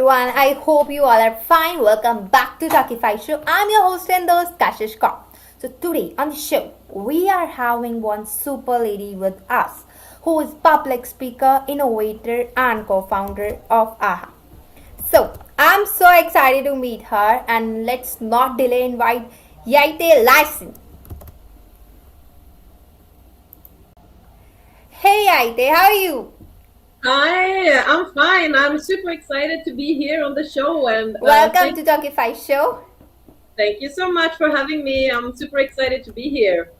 everyone. I hope you all are fine. Welcome back to Talkify show. I'm your host and host Kashish Kaur. So today on the show, we are having one super lady with us who is public speaker, innovator and co-founder of AHA. So I'm so excited to meet her and let's not delay invite Yvette Larsson. Hey Yvette, how are you? Hi, I'm fine. I'm super excited to be here on the show and Welcome to Talkify show. Thank you so much for having me. I'm super excited to be here.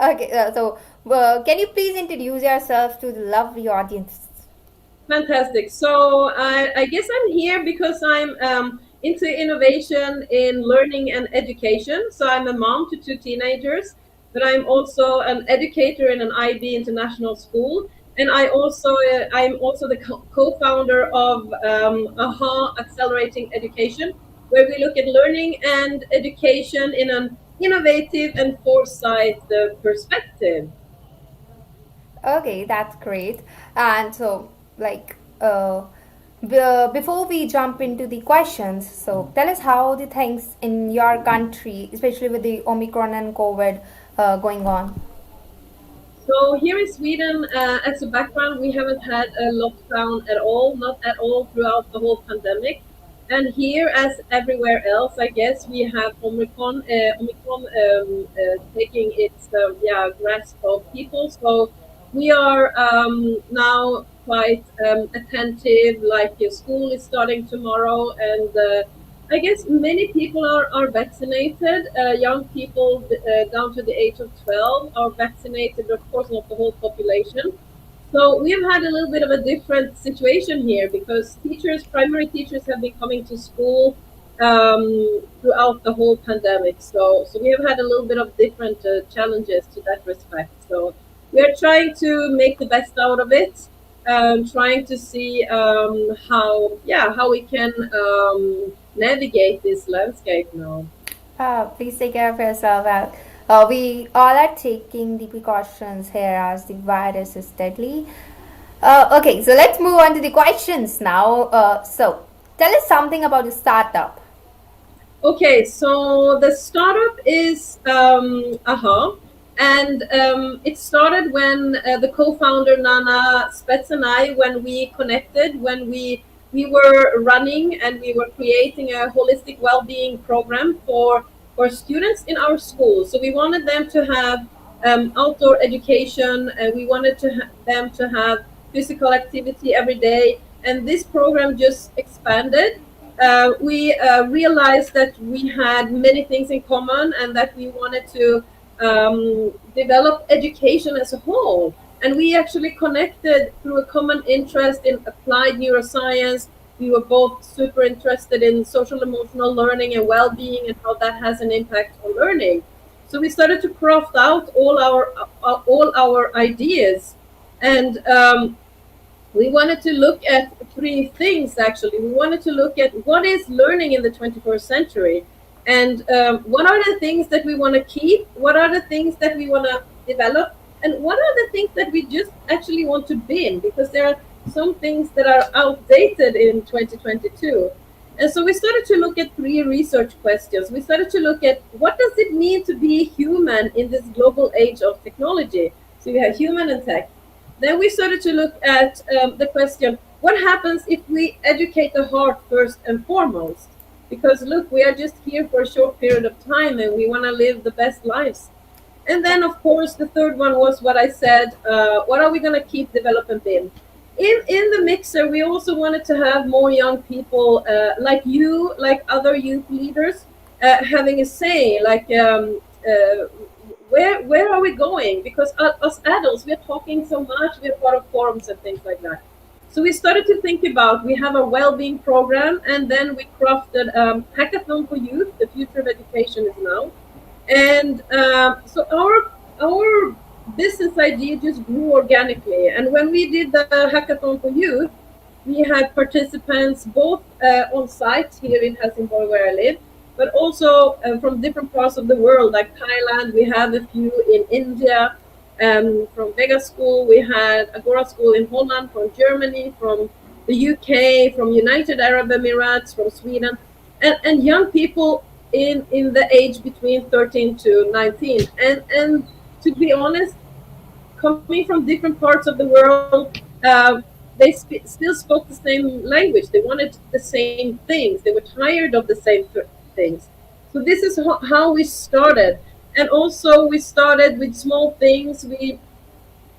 Okay, can you please introduce yourself to the lovely audience? Fantastic. So I guess I'm here because I'm into innovation in learning and education. So I'm a mom to two teenagers, but I'm also an educator in an IB international school. And I'm also the co-founder of AHA Accelerating Education, where we look at learning and education in an innovative and foresight perspective. Okay, that's great. And so, before we jump into the questions, so tell us how the things in your country, especially with the Omicron and COVID going on. So here in Sweden, as a background, we haven't had a lockdown at all, not at all throughout the whole pandemic. And here, as everywhere else, I guess we have Omicron taking its grasp of people. So we are now quite attentive. Like your school is starting tomorrow, and I guess many people are vaccinated. Young people down to the age of 12 are vaccinated, of course, not the whole population. So we've had a little bit of a different situation here because primary teachers have been coming to school throughout the whole pandemic. So we have had a little bit of different challenges to that respect. So we are trying to make the best out of it, trying to see how we can navigate this landscape now. Please take care of yourself. We all are taking the precautions here as the virus is deadly. Okay, so let's move on to the questions now. So, tell us something about the startup. Okay, so the startup is AHA, and it started when the co-founder Nana Spets and I, when we connected, when we were running and we were creating a holistic well-being program for students in our school. So we wanted them to have outdoor education, and we wanted them to have physical activity every day. And this program just expanded. We realized that we had many things in common and that we wanted to develop education as a whole. And we actually connected through a common interest in applied neuroscience. We were both super interested in social emotional learning and well-being and how that has an impact on learning. So we started to craft out all our ideas, and we wanted to look at three things. Actually, we wanted to look at what is learning in the 21st century, and what are the things that we want to keep, what are the things that we want to develop, and what are the things that we just actually want to bin, because there are some things that are outdated in 2022. And so we started to look at three research questions. We started to look at what does it mean to be human in this global age of technology. So we have human and tech. Then we started to look at the question, what happens if we educate the heart first and foremost? Because look, we are just here for a short period of time and we want to live the best lives. And then, of course, the third one was what I said, what are we going to keep, develop, and build? In the mixer, we also wanted to have more young people like you, like other youth leaders, having a say, like where are we going? Because us adults, we're talking so much, we're part of forums and things like that. So we started to think about, we have a well-being program, and then we crafted Hackathon for Youth, the future of education is now. And so our business idea just grew organically. And when we did the Hackathon for Youth, we had participants both on site here in Helsingborg, where I live, but also from different parts of the world, like Thailand. We have a few in India, from Vega School. We had Agora School in Holland, from Germany, from the UK, from United Arab Emirates, from Sweden, and young people in the age between 13 to 19. And to be honest, coming from different parts of the world, they still spoke the same language. They wanted the same things. They were tired of the same things. So this is how we started. And also we started with small things. We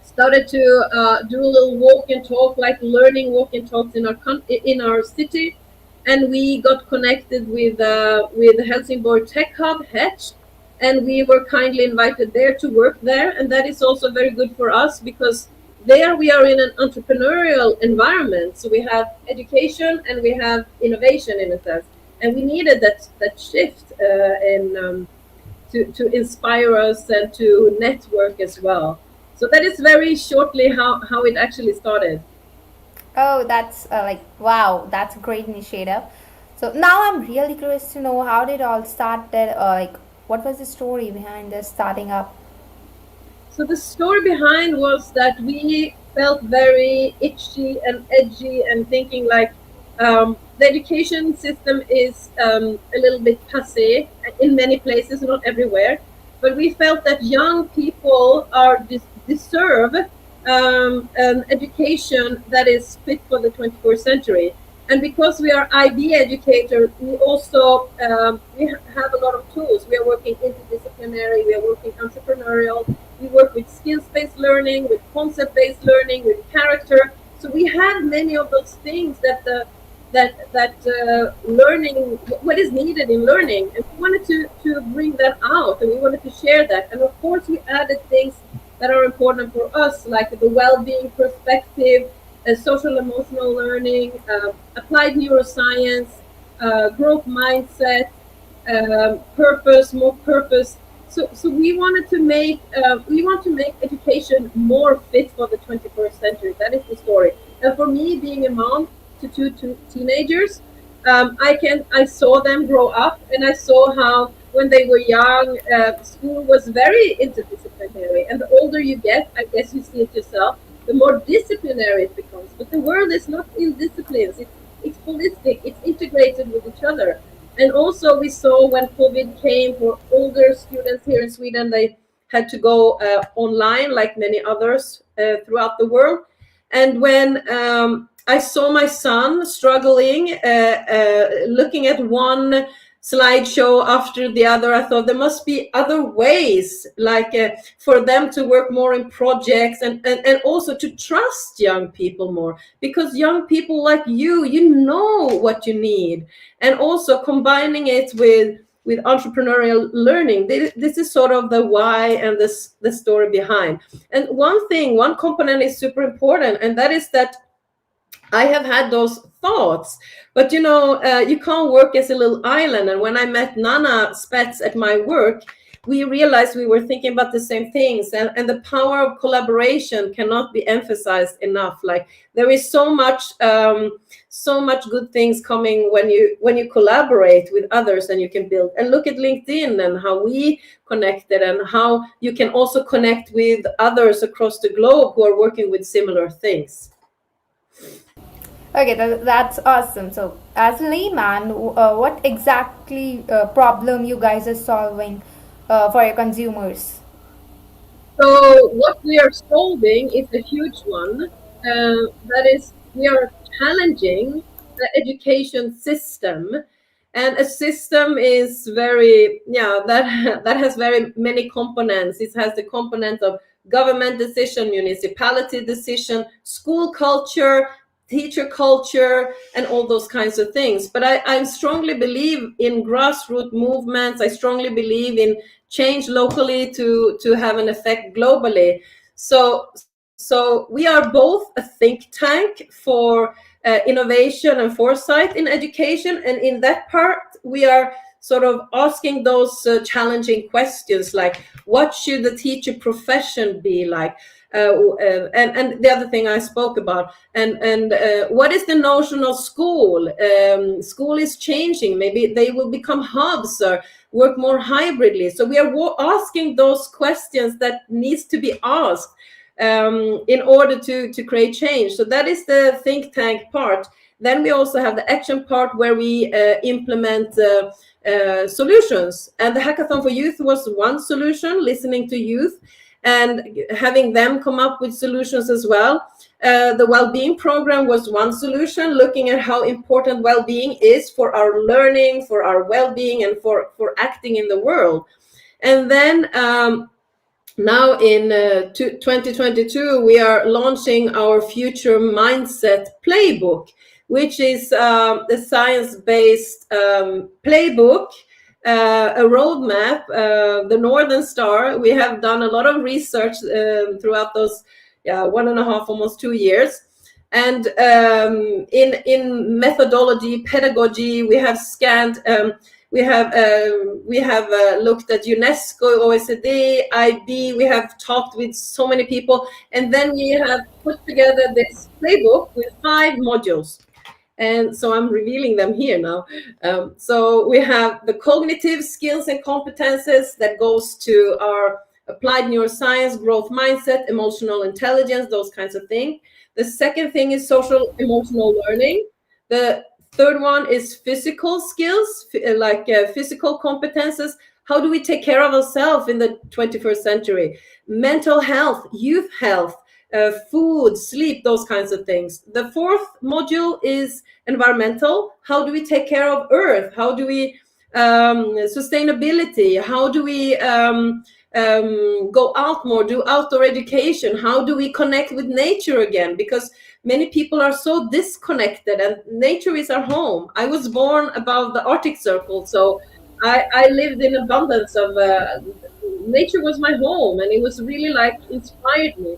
started to do a little walk and talk, like learning walk and talks in our city, and we got connected with the Helsingborg Tech Hub, Hetch, and we were kindly invited there to work there, and that is also very good for us because there we are in an entrepreneurial environment. So we have education and we have innovation in a sense, and we needed that shift to inspire us and to network as well. So that is very shortly how it actually started. Oh, that's like wow, that's a great initiative. So now I'm really curious to know how did it all started. Like, what was the story behind this starting up? So the story behind was that we felt very itchy and edgy and thinking like the education system is a little bit passé in many places, not everywhere. But we felt that young people deserve an education that is fit for the 21st century. And because we are IB educators, we also have a lot of tools. We are working interdisciplinary, we are working entrepreneurial, we work with skills-based learning, with concept-based learning, with character. So we have many of those things that learning, what is needed in learning, and we wanted to bring that out, and we wanted to share that. And of course, we added things that are important for us, like the well-being perspective, social emotional learning, applied neuroscience, growth mindset, purpose, more purpose. So we want to make education more fit for the 21st century. That is the story. And for me, being a mom to two teenagers, I saw them grow up, and I saw how when they were young, school was very interdisciplinary. And the older you get, I guess you see it yourself, the more disciplinary it becomes. But the world is not in disciplines. It's holistic. It's integrated with each other. And also we saw when COVID came for older students here in Sweden, they had to go online like many others throughout the world. And when I saw my son struggling, looking at one slideshow after the other, I thought there must be other ways, like for them to work more in projects and also to trust young people more, because young people like you know what you need, and also combining it with entrepreneurial learning. This is sort of the why and the story behind. And one component is super important, and that is that I have had those thoughts, but you can't work as a little island. And when I met Nana Spets at my work, we realized we were thinking about the same things, and the power of collaboration cannot be emphasized enough. Like, there is so much good things coming when you collaborate with others, and you can build. And look at LinkedIn and how we connected, and how you can also connect with others across the globe who are working with similar things. Okay, that's awesome. So, as a layman, what exactly problem you guys are solving for your consumers? So what we are solving is a huge one. That is, we are challenging the education system, and a system is very that has very many components. It has the component of government decision, municipality decision, school culture, teacher culture, and all those kinds of things. But I strongly believe in grassroots movements. I strongly believe in change locally to have an effect globally. So we are both a think tank for innovation and foresight in education, and in that part we are sort of asking those challenging questions, like what should the teacher profession be like, and the other thing I spoke about, and what is the notion of school? School is changing. Maybe they will become hubs or work more hybridly. So we are asking those questions that needs to be asked, in order to create change. So that is the think tank part. Then we also have the action part where we implement solutions. And the Hackathon for Youth was one solution, listening to youth and having them come up with solutions as well. The well-being program was one solution, looking at how important well-being is for our learning, for our well-being, and for acting in the world. And then now in 2022, we are launching our future mindset playbook, which is a science-based playbook, a roadmap, the Northern Star. We have done a lot of research throughout those 1.5, almost 2 years. And in methodology, pedagogy, we have scanned, we have looked at UNESCO, OECD, IB. We have talked with so many people, and then we have put together this playbook with 5 modules. And so I'm revealing them here now. So we have the cognitive skills and competences that goes to our applied neuroscience, growth mindset, emotional intelligence, those kinds of things. The second thing is social emotional learning. The third one is physical skills, like physical competences. How do we take care of ourselves in the 21st century? Mental health, youth health, food, sleep, those kinds of things. The fourth module is environmental. How do we take care of Earth? How do we sustainability? How do we go out more, do outdoor education? How do we connect with nature again? Because many people are so disconnected, and nature is our home. I was born above the Arctic Circle, so I lived in abundance of nature was my home, and it was really like inspired me.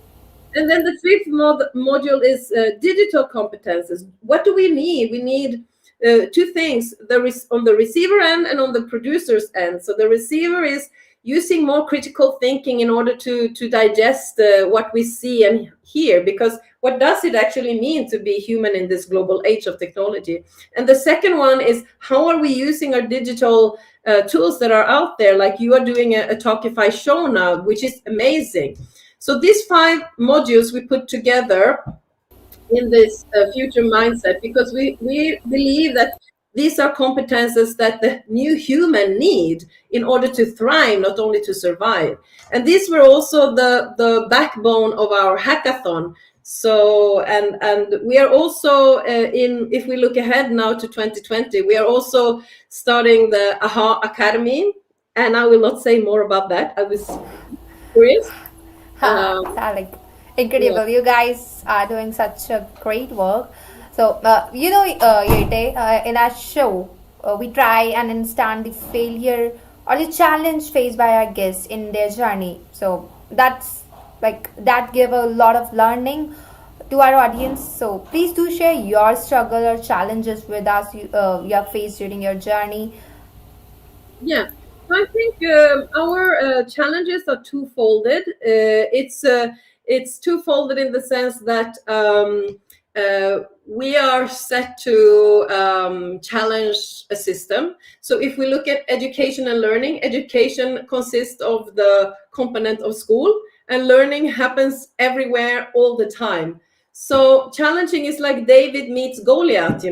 And then the fifth module is digital competences. What do we need? We need 2 things, on the receiver end and on the producer's end. So the receiver is using more critical thinking in order to digest what we see and hear, because what does it actually mean to be human in this global age of technology? And the second one is, how are we using our digital tools that are out there? Like you are doing a Talkify show now, which is amazing. So these 5 modules we put together in this future mindset, because we believe that these are competences that the new human need in order to thrive, not only to survive. And these were also the backbone of our hackathon. So, and we are also if we look ahead now to 2020, we are also starting the AHA Academy. And I will not say more about that. I was curious. Like incredible. You guys are doing such a great work. So, Yuette, in our show, we try and understand the failure or the challenge faced by our guests in their journey. So that give a lot of learning to our audience. So please do share your struggle or challenges with us you have faced during your journey. Yeah. I think our challenges are twofolded. It's twofolded in the sense that we are set to challenge a system. So if we look at education and learning, education consists of the component of school, and learning happens everywhere all the time. So challenging is like David meets Goliath,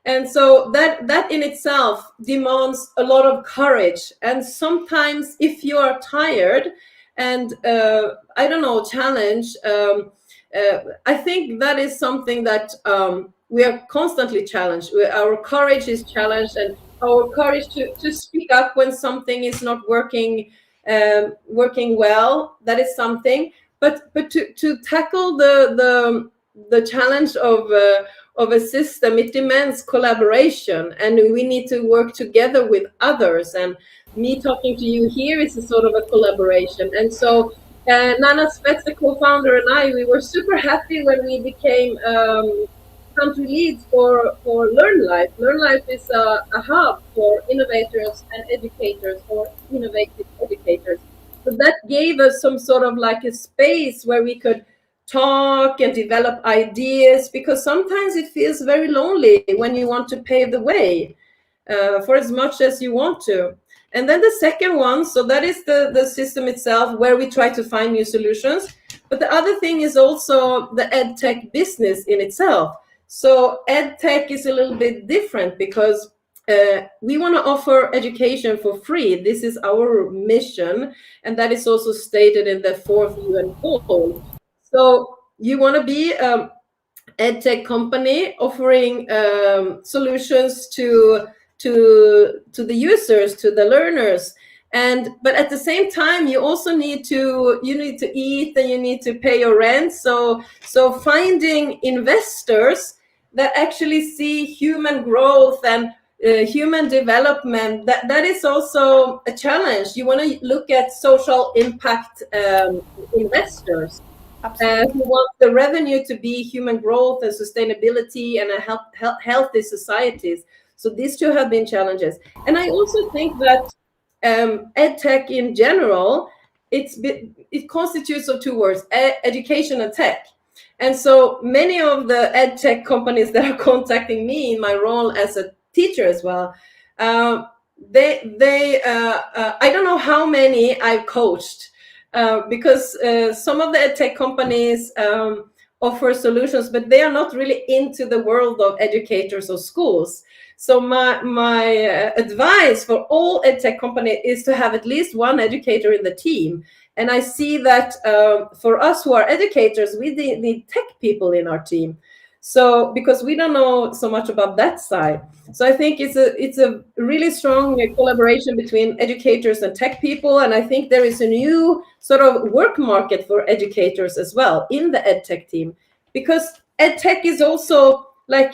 And so that in itself demands a lot of courage. And sometimes if you are tired and, challenge, I think that is something that we are constantly challenged. Our courage is challenged, and our courage to speak up when something is not working well, that is something. But to tackle the challenge of a system, it demands collaboration, and we need to work together with others. And me talking to you here is a sort of a collaboration. And so Nana Spets, the co-founder, and I, we were super happy when we became country leads for Learn Life. Learn Life is a hub for innovators and educators, or innovative educators. So that gave us some sort of like a space where we could talk and develop ideas, because sometimes it feels very lonely when you want to pave the way for as much as you want to. And then the second one, so that is the system itself where we try to find new solutions. But the other thing is also the EdTech business in itself. So EdTech is a little bit different because we want to offer education for free. This is our mission, and that is also stated in the 4th UN goal. So you want to be EdTech company offering solutions to the users, to the learners. But at the same time, you also need to eat and you need to pay your rent. So finding investors that actually see human growth and human development, that is also a challenge. You want to look at social impact investors who want the revenue to be human growth and sustainability and a healthy societies. So these two have been challenges. And I also think that EdTech in general, it constitutes of two words, education and tech. And so many of the EdTech companies that are contacting me in my role as a teacher as well, I don't know how many I've coached, because some of the EdTech companies offer solutions, but they are not really into the world of educators or schools. So my advice for all EdTech companies is to have at least one educator in the team. And I see that for us who are educators, we need tech people in our team. So because we don't know so much about that side. So I think it's a really strong collaboration between educators and tech people. And I think there is a new sort of work market for educators as well in the EdTech team, because EdTech is also like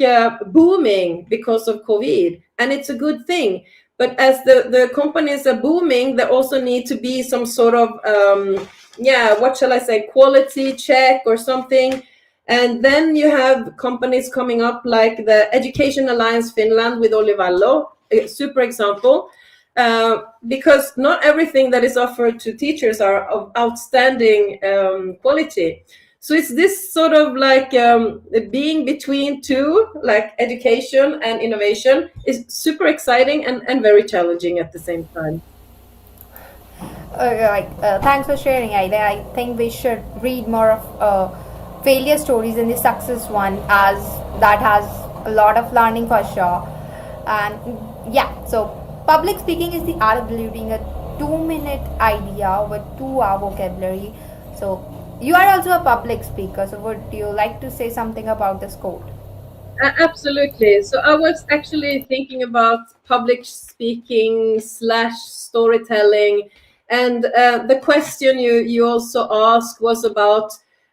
booming because of COVID, and it's a good thing. But as the companies are booming, there also need to be some sort of what shall I say, quality check or something. And then you have companies coming up like the Education Alliance Finland with Olli Vallo, a super example, because not everything that is offered to teachers are of outstanding quality. So it's this sort of like being between two, like education and innovation, is super exciting and very challenging at the same time. Thanks for sharing, Aida. I think we should read more of failure stories in the success one, as that has a lot of learning for sure. And yeah, so public speaking is the art of delivering a 2-minute idea with 2-hour vocabulary. So you are also a public speaker, so would you like to say something about this quote? Absolutely. So I was actually thinking about public speaking / storytelling, and the question you also asked was about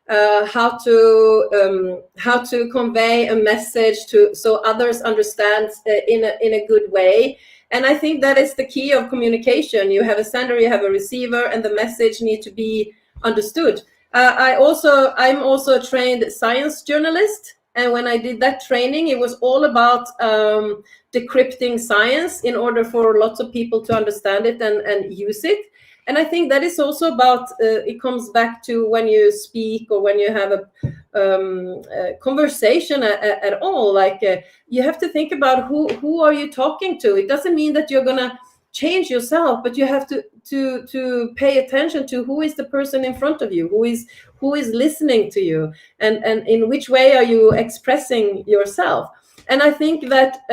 how to convey a message so others understand in a good way. And I think that is the key of communication. You have a sender, you have a receiver, and the message needs to be understood. I'm also a trained science journalist, and when I did that training, it was all about decrypting science in order for lots of people to understand it and use it. And I think that is also about, it comes back to when you speak or when you have a conversation at all, like you have to think about who are you talking to. It doesn't mean that you're gonna change yourself, but you have to pay attention to who is the person in front of you, who is listening to you, and in which way are you expressing yourself. And I think that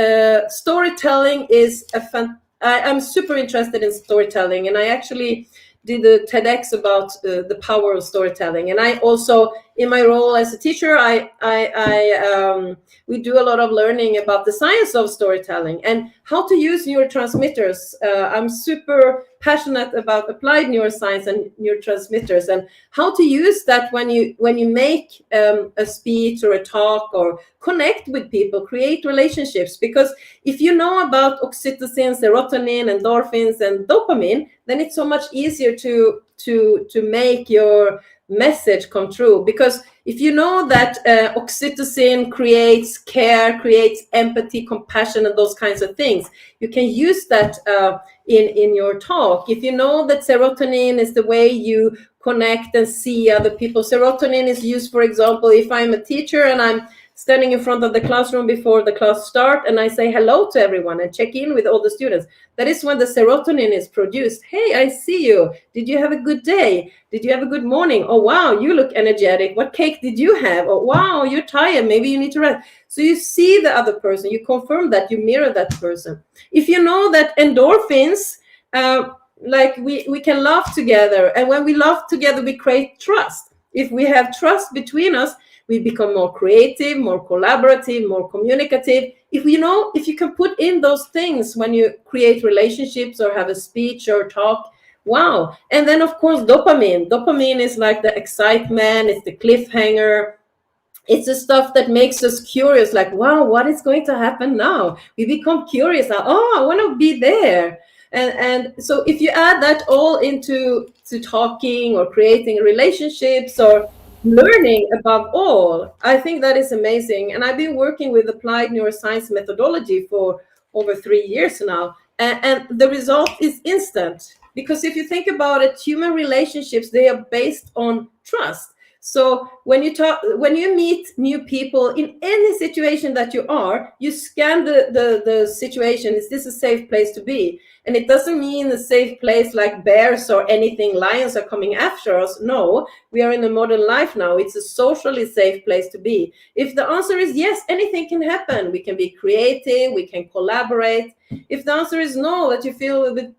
storytelling is I'm super interested in storytelling, and I actually did a TEDx about the power of storytelling. And I also, in my role as a teacher, we do a lot of learning about the science of storytelling and how to use neurotransmitters. I'm super passionate about applied neuroscience and neurotransmitters, and how to use that when you make a speech or a talk, or connect with people, create relationships. Because if you know about oxytocin, serotonin, endorphins, and dopamine, then it's so much easier to make your message come true. Because if you know that oxytocin creates care, creates empathy, compassion, and those kinds of things, you can use that in your talk. If you know that serotonin is the way you connect and see other people, serotonin is used, for example, if I'm a teacher and I'm standing in front of the classroom before the class start, and I say hello to everyone and check in with all the students. That is when the serotonin is produced. Hey, I see you. Did you have a good day? Did you have a good morning? Oh, wow, you look energetic. What cake did you have? Oh, wow, you're tired. Maybe you need to rest. So you see the other person. You confirm that. You mirror that person. If you know that endorphins, like we can laugh together. And when we laugh together, we create trust. If we have trust between us, we become more creative, more collaborative, more communicative. If you can put in those things when you create relationships or have a speech or talk, wow. And then of course dopamine is like the excitement, it's the cliffhanger, it's the stuff that makes us curious, like, wow, what is going to happen now? We become curious now. Oh, I want to be there. And so if you add that all into talking or creating relationships or learning above all, I think that is amazing. And I've been working with applied neuroscience methodology for over 3 years now. And the result is instant. Because if you think about it, human relationships, they are based on trust. So when you meet new people in any situation that you scan the situation. Is this a safe place to be? And it doesn't mean a safe place like bears or anything, lions are coming after us. No, we are in a modern life now. It's a socially safe place to be. If the answer is yes, anything can happen. We can be creative, we can collaborate. If the answer is no, that you feel a bit,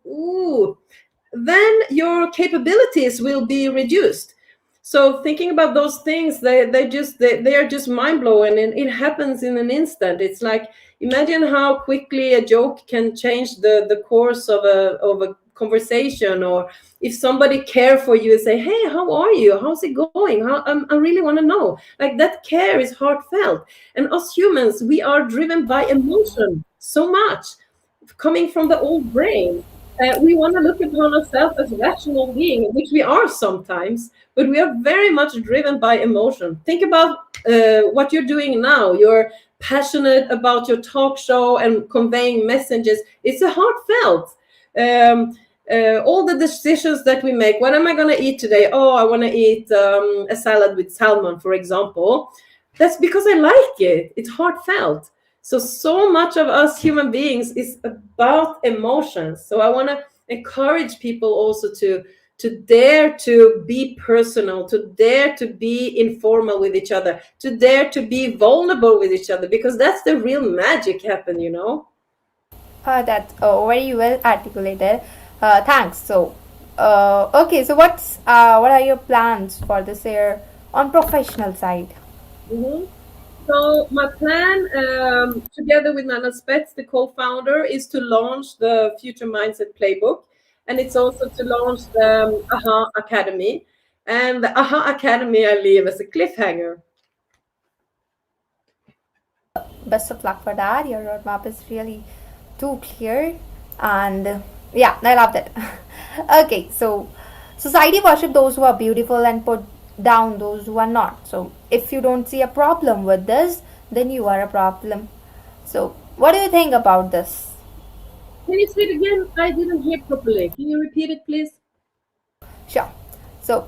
then your capabilities will be reduced. So thinking about those things, they are just mind-blowing, and it happens in an instant. It's like, imagine how quickly a joke can change the course of a conversation, or if somebody care for you and say, hey, how are you? How's it going? I really want to know. Like, that care is heartfelt. And us humans, we are driven by emotion so much, coming from the old brain. We want to look upon ourselves as rational beings, which we are sometimes, but we are very much driven by emotion. Think about what you're doing now. You're passionate about your talk show and conveying messages. It's a heartfelt. All the decisions that we make. What am I going to eat today? Oh, I want to eat a salad with salmon, for example. That's because I like it. It's heartfelt. So much of us human beings is about emotions. So I want to encourage people also to dare to be personal, to dare to be informal with each other, to dare to be vulnerable with each other, because that's the real magic happen. That's very well articulated. Thanks. So, okay. So, what are your plans for this year on professional side? Mm-hmm. So my plan, together with Nana Spets, the co-founder, is to launch the Future Mindset Playbook, and it's also to launch the AHA Academy. And the AHA Academy I leave as a cliffhanger. Best of luck for that. Your roadmap is really too clear, and yeah, I loved it. Okay, so society worship those who are beautiful and put down those who are not. So if you don't see a problem with this, then you are a problem. So what do you think about this? Can you say it again? I didn't hear properly. Can you repeat it, please? Sure. So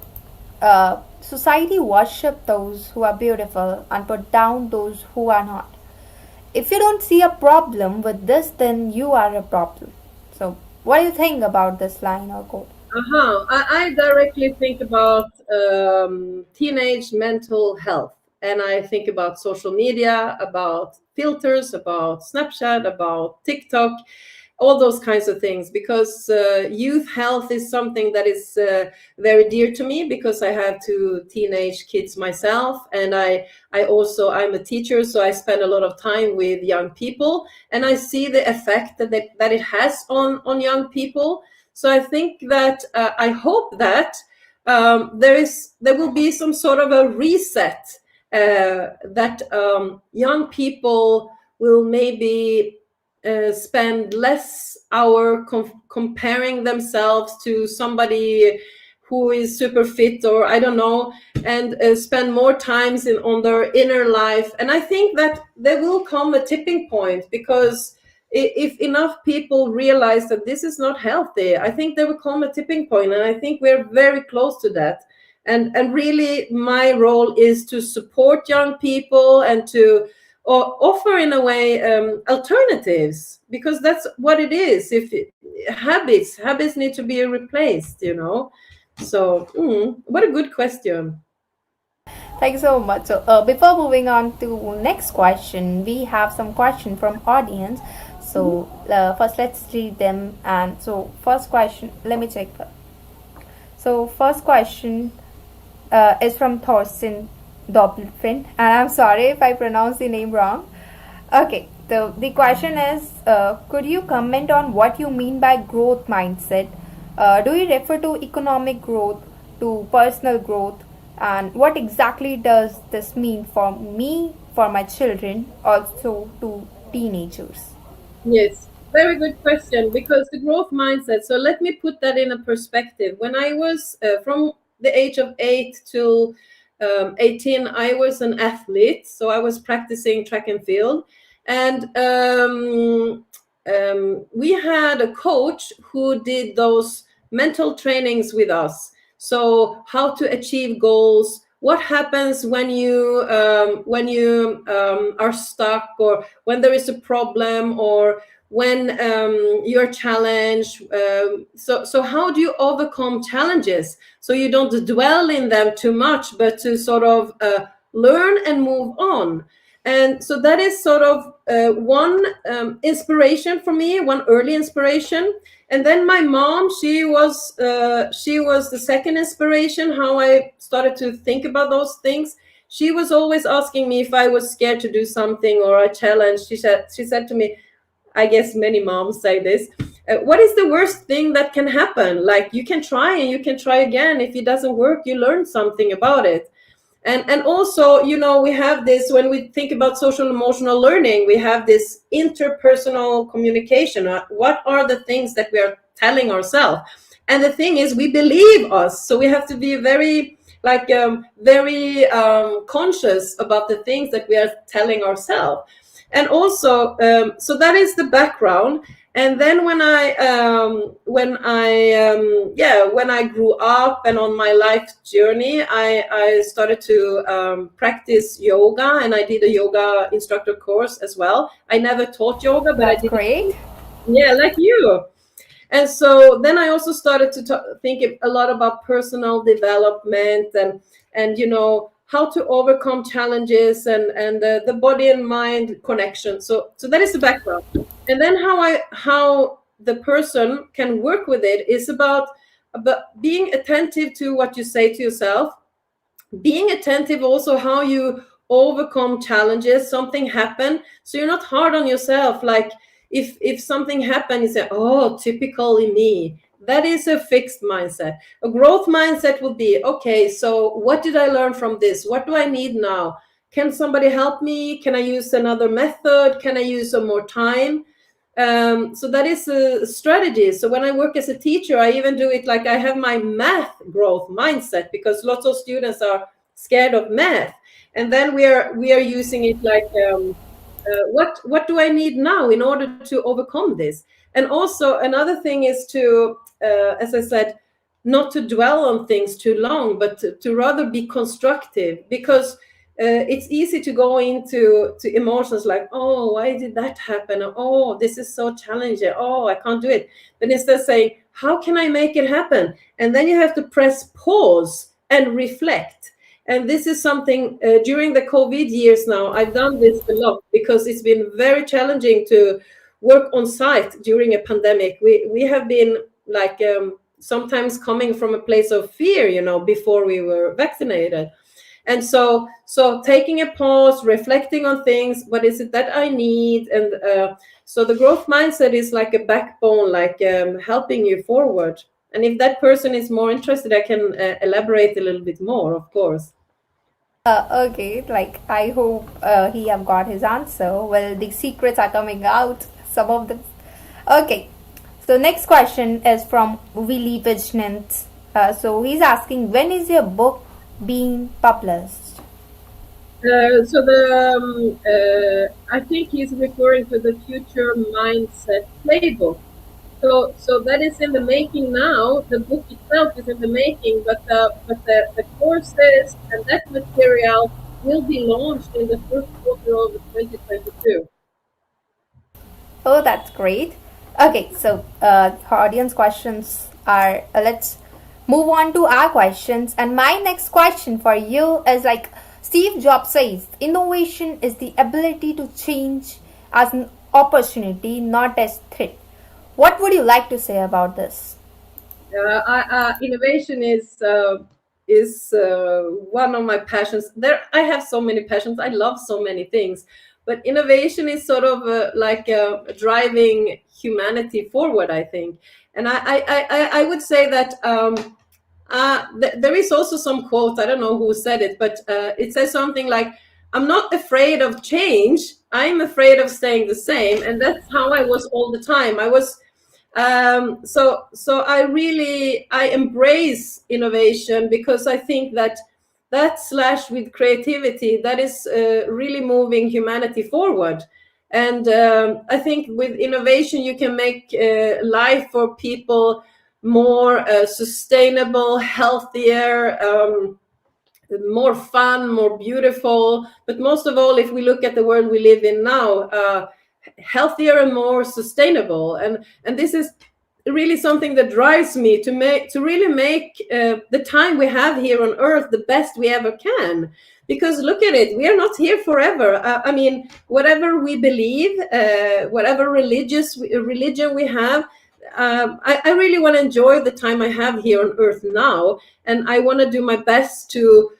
society worship those who are beautiful and put down those who are not. If you don't see a problem with this, then you are a problem. So what do you think about this line or quote? I directly think about teenage mental health, and I think about social media, about filters, about Snapchat, about TikTok, all those kinds of things, because youth health is something that is very dear to me, because I have 2 teenage kids myself, and I'm a teacher, so I spend a lot of time with young people, and I see the effect that it has on young people. So I think that I hope that there will be some sort of a reset, that young people will maybe spend less hour comparing themselves to somebody who is super fit, or I don't know, and spend more times on their inner life. And I think that there will come a tipping point, because if enough people realize that this is not healthy, I think there will come a tipping point, and I think we're very close to that. And really my role is to support young people and to offer in a way alternatives, because that's what it is. Habits need to be replaced, so what a good question. Thank you so much. So, before moving on to next question, we have some question from audience. So, first let's read them. And so, first question, let me check. So, first question is from Thorsten Doppelfin, and I'm sorry if I pronounce the name wrong. Okay, the question is, could you comment on what you mean by growth mindset? Do you refer to economic growth, to personal growth, and what exactly does this mean for me, for my children, also to teenagers? Yes, very good question, because the growth mindset. So let me put that in a perspective. When I was from the age of 8 till 18, I was an athlete. So I was practicing track and field. And we had a coach who did those mental trainings with us. So how to achieve goals, what happens when you are stuck, or when there is a problem, or when you're challenged. So how do you overcome challenges so you don't dwell in them too much, but to sort of learn and move on? And so that is sort of one inspiration for me, one early inspiration. And then my mom, she was the second inspiration, how I started to think about those things. She was always asking me if I was scared to do something or a challenge. She said to me, I guess many moms say this, what is the worst thing that can happen? Like, you can try and you can try again. If it doesn't work, you learn something about it. And also, we have this, when we think about social emotional learning, we have this interpersonal communication. What are the things that we are telling ourselves? And the thing is, we believe us, so we have to be very conscious about the things that we are telling ourselves. And also, so that is the background. And then when I grew up and on my life journey, I started to practice yoga, and I did a yoga instructor course as well. I never taught yoga, but That's I did. great. Yeah, like you. And so then I also started to think a lot about personal development and how to overcome challenges and the body and mind connection. So that is the background. And then how the person can work with it is about being attentive to what you say to yourself, being attentive also how you overcome challenges. Something happened, so you're not hard on yourself. Like, if something happened, you say, oh, typically me. That is a fixed mindset. A growth mindset would be, okay, so what did I learn from this? What do I need now? Can somebody help me? Can I use another method? Can I use some more time? So that is a strategy. So when I work as a teacher, I even do it like I have my math growth mindset, because lots of students are scared of math, and then we are using it like what do I need now in order to overcome this? And also another thing is to, as I said, not to dwell on things too long, but to rather be constructive, because it's easy to go into emotions like, oh, why did that happen? Oh, this is so challenging. Oh, I can't do it. But instead saying, how can I make it happen? And then you have to press pause and reflect. And this is something during the COVID years now, I've done this a lot, because it's been very challenging to work on site during a pandemic. We have been like sometimes coming from a place of fear, before we were vaccinated. And so taking a pause, reflecting on things, what is it that I need? And so the growth mindset is like a backbone, like helping you forward. And if that person is more interested, I can elaborate a little bit more, of course. Okay, like I hope he have got his answer. Well, the secrets are coming out. Some of them. Okay, so next question is from Willy Vignant. So he's asking, when is your book being published? I think he's referring to the future mindset playbook. So that is in the making now. The book itself is in the making, but the courses and that material will be launched in the first quarter of 2022. Oh, that's great. Okay, so audience questions are let's move on to our questions. And my next question for you is like Steve Jobs says, innovation is the ability to change as an opportunity, not as threat. What would you like to say about this? Innovation is one of my passions. I have so many passions. I love so many things, but innovation is sort of like driving humanity forward, I think. And I would say that there is also some quote. I don't know who said it, but it says something like, "I'm not afraid of change. I'm afraid of staying the same." And that's how I was all the time. I was so I embrace innovation because I think that slash with creativity, that is really moving humanity forward. And I think with innovation you can make life for people more sustainable, healthier, more fun, more beautiful, but most of all, if we look at the world we live in now, healthier and more sustainable. And this is really something that drives me to really make the time we have here on earth the best we ever can. Because look at it, we are not here forever. I mean, whatever we believe, whatever religion we have, I really want to enjoy the time I have here on earth now, and I want to do my best to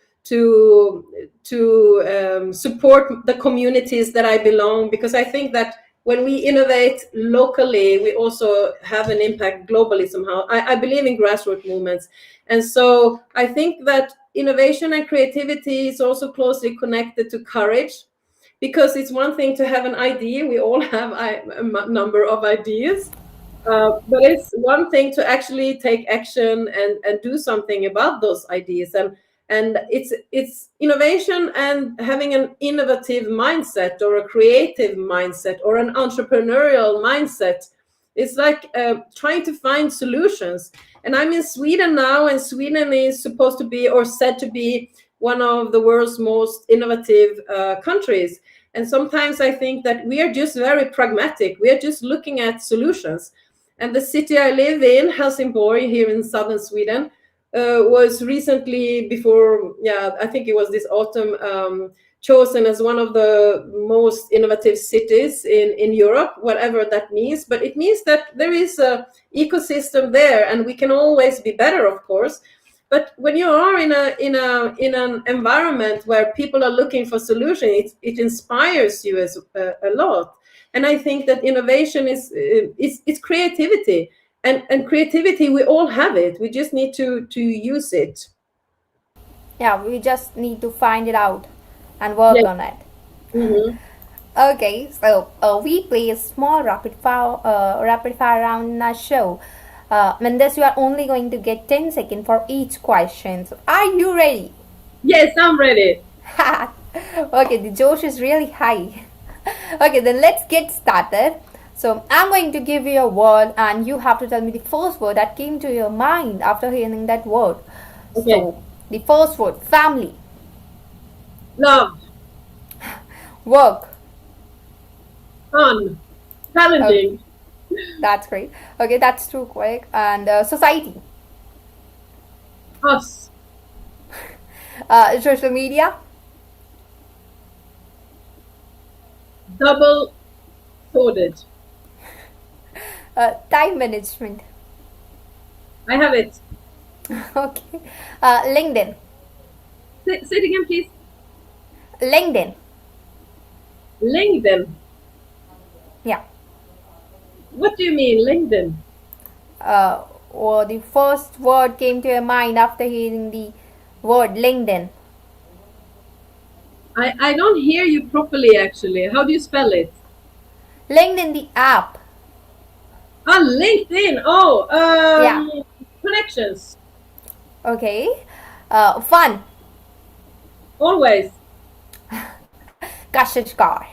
support the communities that I belong, because I think that when we innovate locally, we also have an impact globally somehow. I believe in grassroots movements, and so I think that innovation and creativity is also closely connected to courage, because it's one thing to have an idea. We all have a number of ideas. But it's one thing to actually take action and do something about those ideas. And it's innovation and having an innovative mindset or a creative mindset or an entrepreneurial mindset. It's like trying to find solutions. And I'm in Sweden now, and Sweden is supposed to be, or said to be, one of the world's most innovative countries. And sometimes I think that we are just very pragmatic. We are just looking at solutions. And the city I live in, Helsingborg, here in southern Sweden, was recently, I think it was this autumn, chosen as one of the most innovative cities in Europe, whatever that means. But it means that there is a ecosystem there, and we can always be better, of course. But when you are in an environment where people are looking for solutions, it inspires you a lot. And I think that innovation is creativity, and creativity, we all have it. We just need to use it. Yeah, we just need to find it out and work Yeah. on it. Mm-hmm. Okay, so we play a small rapid fire round in our show. In this, you are only going to get 10 seconds for each question. So, are you ready? Yes, I'm ready. Okay, the Josh is really high. Okay, then let's get started. So, I'm going to give you a word, and you have to tell me the first word that came to your mind after hearing that word. Okay. So, the first word, family. Love. Work. Fun. Challenging. That's great. Okay, that's too quick. And society. Us. Social media. Double-thoughted. Time management. I have it. Okay. LinkedIn. Say it again, please. LinkedIn. LinkedIn. Yeah. What do you mean, LinkedIn? Or the first word came to your mind after hearing the word LinkedIn. I don't hear you properly, actually. How do you spell it? LinkedIn, the app. Ah, LinkedIn. Oh, Yeah. connections. Okay. Fun. Always. Kashishkar.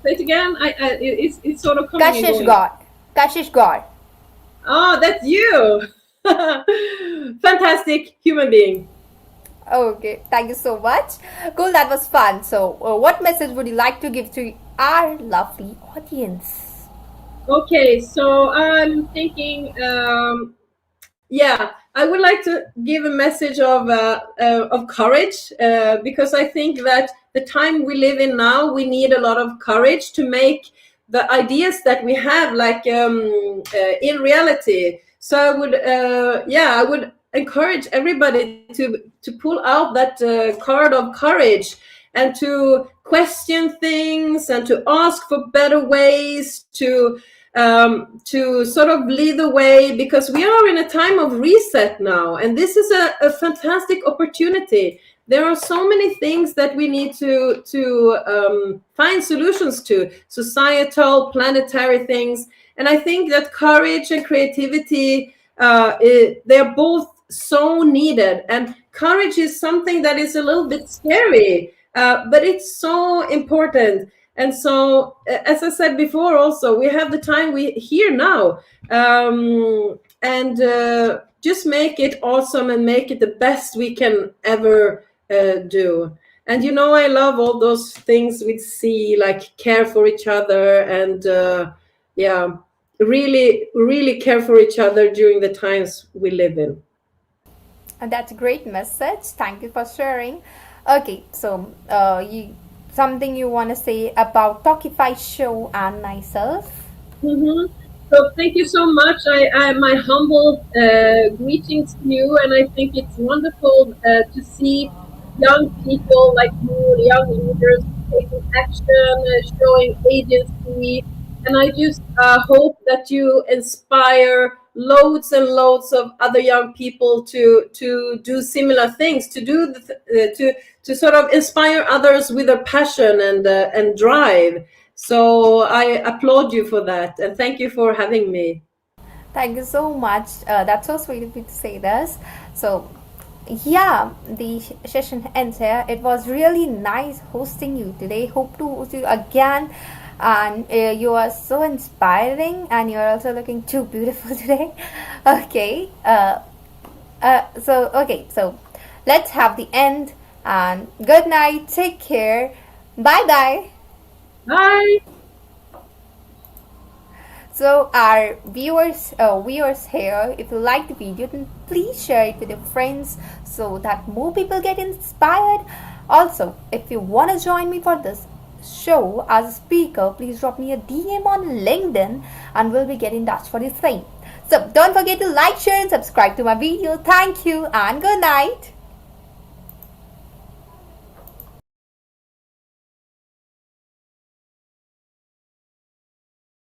Say it again. It's sort of coming and Kashish going. God. Kashish God. Oh, that's you. Fantastic human being. Okay, thank you so much. Cool, that was fun. So, what message would you like to give to our lovely audience? Okay, so I'm thinking, yeah, I would like to give a message of courage, because I think that the time we live in now, we need a lot of courage to make the ideas that we have like in reality. So I would encourage everybody to pull out that card of courage and to question things and to ask for better ways to sort of lead the way, because we are in a time of reset now, and this is a fantastic opportunity. There are so many things that we need to find solutions to, societal, planetary things, and I think that courage and creativity, they're both so needed. And courage is something that is a little bit scary, but it's so important. And so, as I said before, also we have the time we here now, and just make it awesome and make it the best we can ever do. And you know, I love all those things we see, like care for each other, and yeah, really care for each other during the times we live in. And that's a great message. Thank you for sharing. Okay, so something you want to say about Talkify show and myself? Mm-hmm. So thank you so much. I my humble greetings to you, and I think it's wonderful to see young people like you, young leaders taking action, showing agency, and I just hope that you inspire loads and loads of other young people to do similar things, to do to sort of inspire others with their passion and drive. So I applaud you for that, and thank you for having me. Thank you so much. That's so sweet of you to say this. So, yeah, the session ends here. It was really nice hosting you today. Hope to host you again. And you are so inspiring, and you are also looking too beautiful today. Okay. So let's have the end. And good night. Take care. Bye bye. Bye. So our viewers here, if you like the video, then please share it with your friends so that more people get inspired. Also, if you want to join me for this show as a speaker, please drop me a DM on LinkedIn and we'll be getting in touch for the same. So don't forget to like, share and subscribe to my video. Thank you and good night.